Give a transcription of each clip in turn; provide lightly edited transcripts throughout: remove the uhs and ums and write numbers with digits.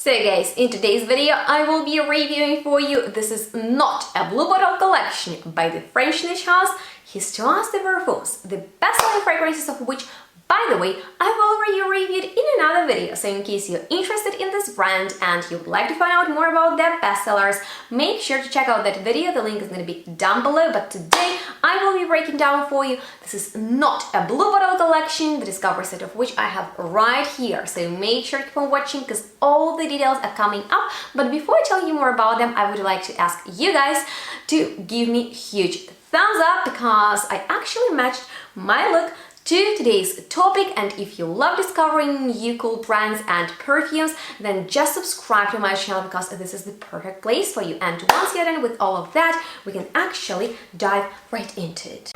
So guys, in today's video I will be reviewing for you This Is Not a Blue Bottle collection by the French niche house Histories de Parfums, the best-selling fragrances of which, by the way, I've already reviewed in another video, so in case you're interested in this brand and you would like to find out more about their bestsellers, make sure to check out that video, the link is going to be down below. But today I will be breaking down for you This Is Not a Blue Bottle collection, the discovery set of which I have right here, so make sure to keep on watching because all the details are coming up. But before I tell you more about them, I would like to ask you guys to give me a huge thumbs up because I actually matched my look to today's topic, and if you love discovering new cool brands and perfumes, then just subscribe to my channel because this is the perfect place for you. And once you're done with all of that, we can actually dive right into it.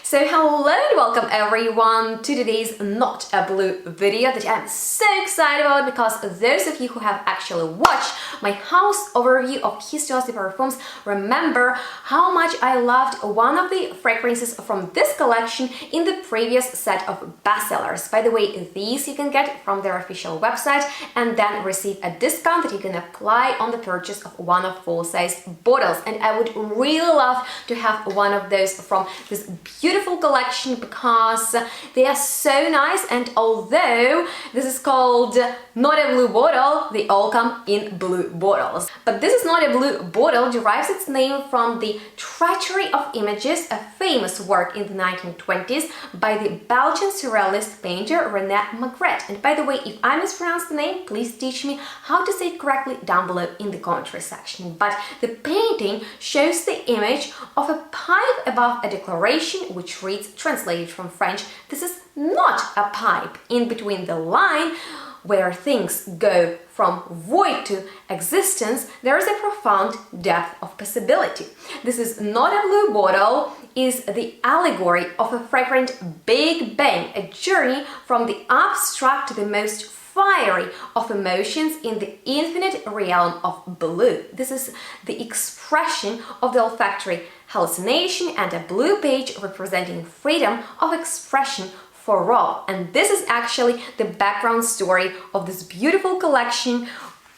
So hello and welcome everyone to today's Not a Blue video that I'm so excited about because those of you who have actually watched my house overview of Histories de Parfums remember how much I loved one of the fragrances from this collection in the previous set of bestsellers. By the way, these you can get from their official website and then receive a discount that you can apply on the purchase of one of full-size bottles. And I would really love to have one of those from this beautiful collection because they are so nice, and although this is called not a blue bottle, they all come in blue bottles. But This Is Not a Blue Bottle derives its name from the Treachery of Images, a famous work in the 1920s by the Belgian surrealist painter René Magritte. And by the way, if I mispronounce the name, please teach me how to say it correctly down below in the commentary section. But the painting shows the image of a pipe above a declaration which reads, translated from French, "This is not a pipe." In between the line where things go from void to existence, there is a profound depth of possibility. This Is Not a Blue Bottle is the allegory of a fragrant Big Bang, a journey from the abstract to the most fiery of emotions in the infinite realm of blue. This is the expression of the olfactory hallucination and a blue page representing freedom of expression for all. And this is actually the background story of this beautiful collection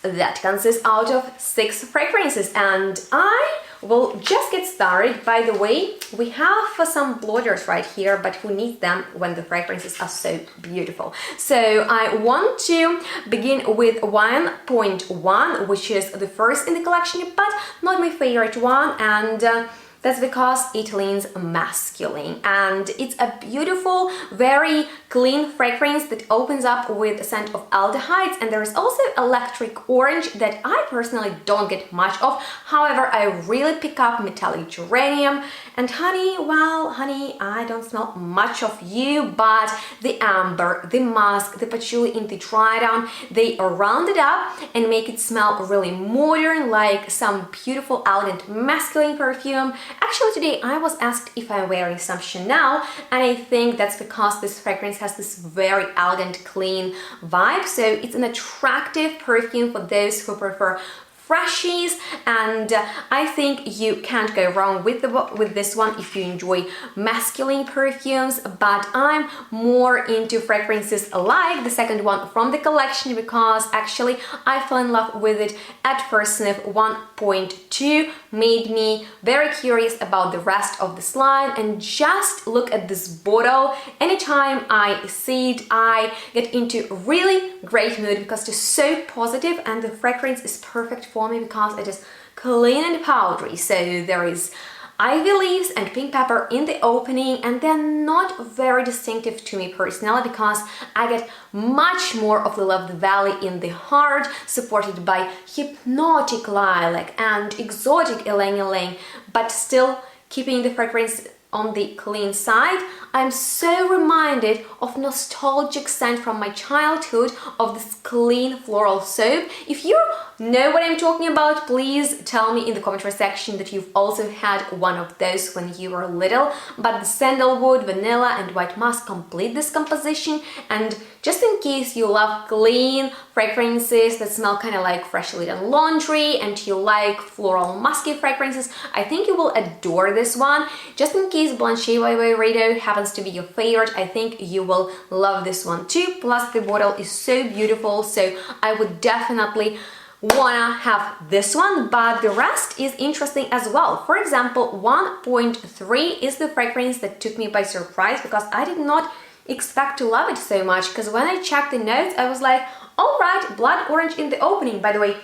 that consists out of 6 fragrances, and I will just get started. By the way, we have some blotters right here, but who needs them when the fragrances are so beautiful? So I want to begin with 1.1, which is the first in the collection, but not my favorite one, and that's because it leans masculine, and it's a beautiful, very clean fragrance that opens up with a scent of aldehydes, and there is also electric orange that I personally don't get much of. However, I really pick up metallic geranium and honey. Well, honey, I don't smell much of you, but the amber, the musk, the patchouli in the dry down, they round it up and make it smell really modern, like some beautiful, elegant masculine perfume. Actually, today I was asked if I'm wearing some Chanel, and I think that's because this fragrance has this very elegant, clean vibe. So it's an attractive perfume for those who prefer freshies, and I think you can't go wrong with this one if you enjoy masculine perfumes. But I'm more into fragrances like the second one from the collection because actually I fell in love with it at first sniff. 1.2 made me very curious about the rest of this line, and just look at this bottle. Anytime I see it, I get into really great mood because it's so positive, and the fragrance is perfect for me because it is clean and powdery. So there is ivy leaves and pink pepper in the opening, and they're not very distinctive to me personally because I get much more of the Love Valley in the heart, supported by hypnotic lilac and exotic ylang ylang, but still keeping the fragrance on the clean side. I'm so reminded of nostalgic scent from my childhood of this clean floral soap. If you're know what I'm talking about, please tell me in the commentary section that you've also had one of those when you were little. But the sandalwood, vanilla and white musk complete this composition, and just in case you love clean fragrances that smell kind of like freshly done laundry and you like floral musky fragrances, I think you will adore this one. Just in case Blanche by Rado happens to be your favorite, I think you will love this one too. Plus the bottle is so beautiful, so I would definitely wanna have this one, but the rest is interesting as well. For example, 1.3 is the fragrance that took me by surprise because I did not expect to love it so much, because when I checked the notes I was like, all right, blood orange in the opening. By the way,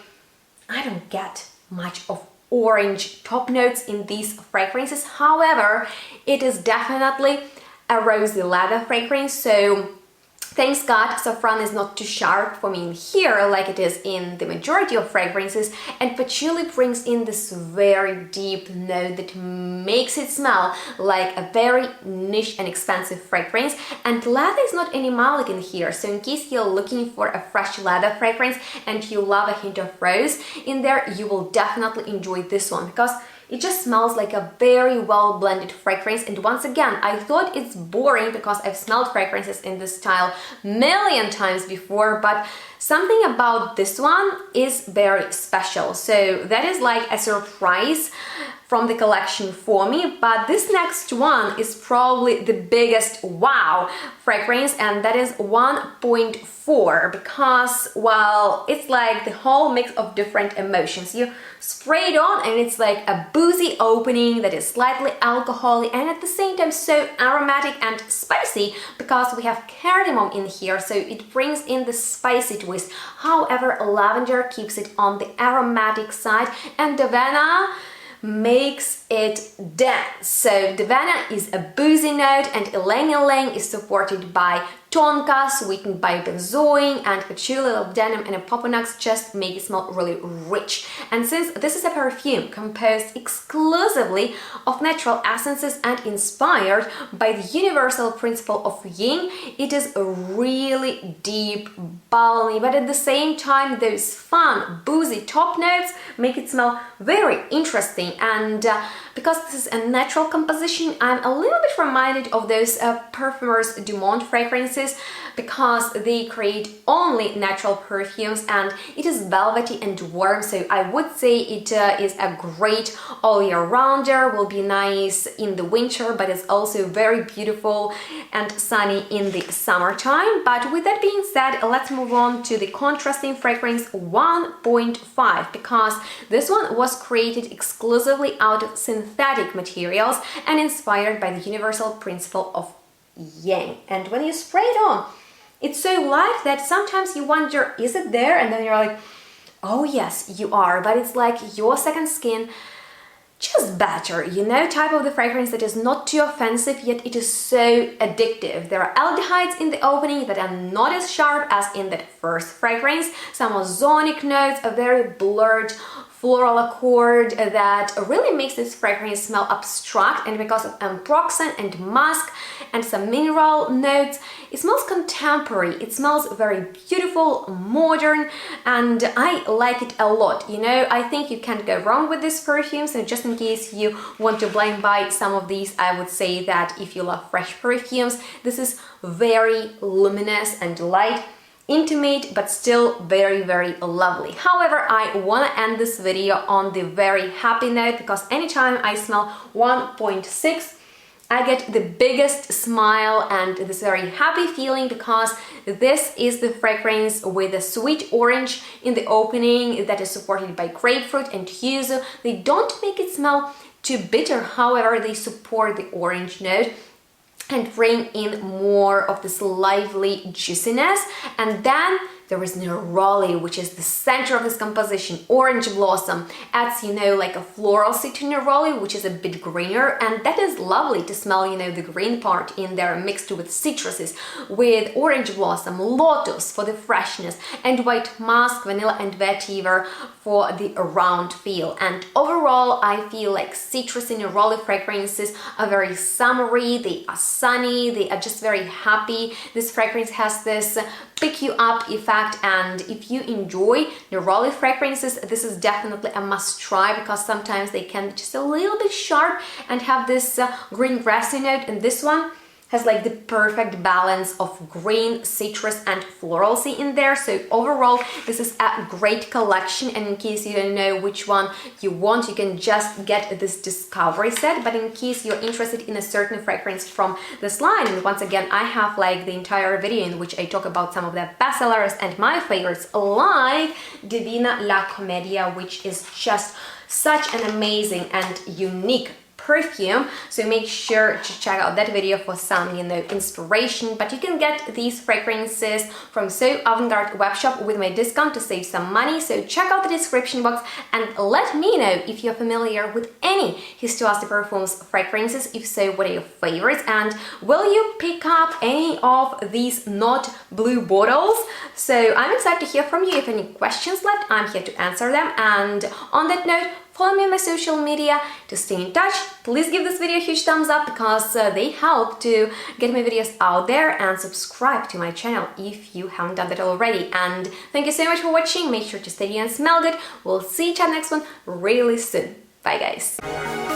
I don't get much of orange top notes in these fragrances. However, it is definitely a rosy leather fragrance, so thanks God, saffron is not too sharp for me in here like it is in the majority of fragrances, and patchouli brings in this very deep note that makes it smell like a very niche and expensive fragrance. And leather is not animalic in here, so in case you're looking for a fresh leather fragrance and you love a hint of rose in there, you will definitely enjoy this one because it just smells like a very well blended fragrance. And once again, I thought it's boring because I've smelled fragrances in this style million times before, but something about this one is very special. So that is like a surprise from the collection for me. But this next one is probably the biggest wow fragrance, and that is 1.4, because, well, it's like the whole mix of different emotions. You spray it on and it's like a boozy opening that is slightly alcoholic and at the same time so aromatic and spicy, because we have cardamom in here, so it brings in the spicy twist. However, lavender keeps it on the aromatic side, and Davana makes it dance. So Davana is a boozy note, and Ylang Ylang is supported by tonka, sweetened by benzoin, and patchouli, labdanum, and opoponax just make it smell really rich. And since this is a perfume composed exclusively of natural essences and inspired by the universal principle of yin, it is a really deep, balmy, but at the same time those fun, boozy top notes make it smell very interesting. And because this is a natural composition, I'm a little bit reminded of those Parfumeurs du Monde fragrances, because they create only natural perfumes, and it is velvety and warm, so I would say it is a great all year rounder, will be nice in the winter, but it's also very beautiful and sunny in the summertime. But with that being said, let's move on to the contrasting fragrance 1.5, because this one was created exclusively out of synthetic materials and inspired by the universal principle of yang. And when you spray it on, it's so light that sometimes you wonder, is it there? And then you're like, oh yes, you are. But it's like your second skin, just better, you know, type of the fragrance that is not too offensive, yet it is so addictive. There are aldehydes in the opening that are not as sharp as in that first fragrance, some ozonic notes, a very blurred floral accord that really makes this fragrance smell abstract, and because of ambroxan and musk and some mineral notes, it smells contemporary. It smells very beautiful, modern, and I like it a lot. You know, I think you can't go wrong with this perfume, so just in case you want to blind buy some of these, I would say that if you love fresh perfumes, this is very luminous and light, intimate, but still very, very lovely. However, I want to end this video on the very happy note, because anytime I smell 1.6, I get the biggest smile and this very happy feeling, because this is the fragrance with a sweet orange in the opening that is supported by grapefruit and yuzu. They don't make it smell too bitter, however, they support the orange note and bring in more of this lively juiciness. And then there is neroli, which is the center of this composition. Orange blossom adds, you know, like a floralcy to neroli, which is a bit greener, and that is lovely to smell, you know, the green part in there mixed with citruses, with orange blossom, lotus for the freshness, and white musk, vanilla, and vetiver for the round feel. And overall, I feel like citrusy neroli fragrances are very summery, they are sunny, they are just very happy. This fragrance has this pick you up effect compact, and if you enjoy neroli fragrances, this is definitely a must try, because sometimes they can be just a little bit sharp and have this green grassy note, and this one has like the perfect balance of green, citrus and floralcy in there. So overall, this is a great collection, and in case you don't know which one you want, you can just get this discovery set. But in case you're interested in a certain fragrance from this line, and once again, I have like the entire video in which I talk about some of the bestsellers and my favorites, like Divina La Commedia, which is just such an amazing and unique perfume. So make sure to check out that video for some, inspiration. But you can get these fragrances from So Avant-Garde webshop with my discount to save some money. So check out the description box and let me know if you're familiar with any Histories de Parfums fragrances. If so, what are your favorites? And will you pick up any of these not blue bottles? So I'm excited to hear from you. If any questions left, I'm here to answer them. And on that note, follow me on my social media to stay in touch. Please give this video a huge thumbs up, because they help to get my videos out there, and subscribe to my channel if you haven't done that already. And thank you so much for watching. Make sure to stay and smell good. We'll see each other next one really soon. Bye guys.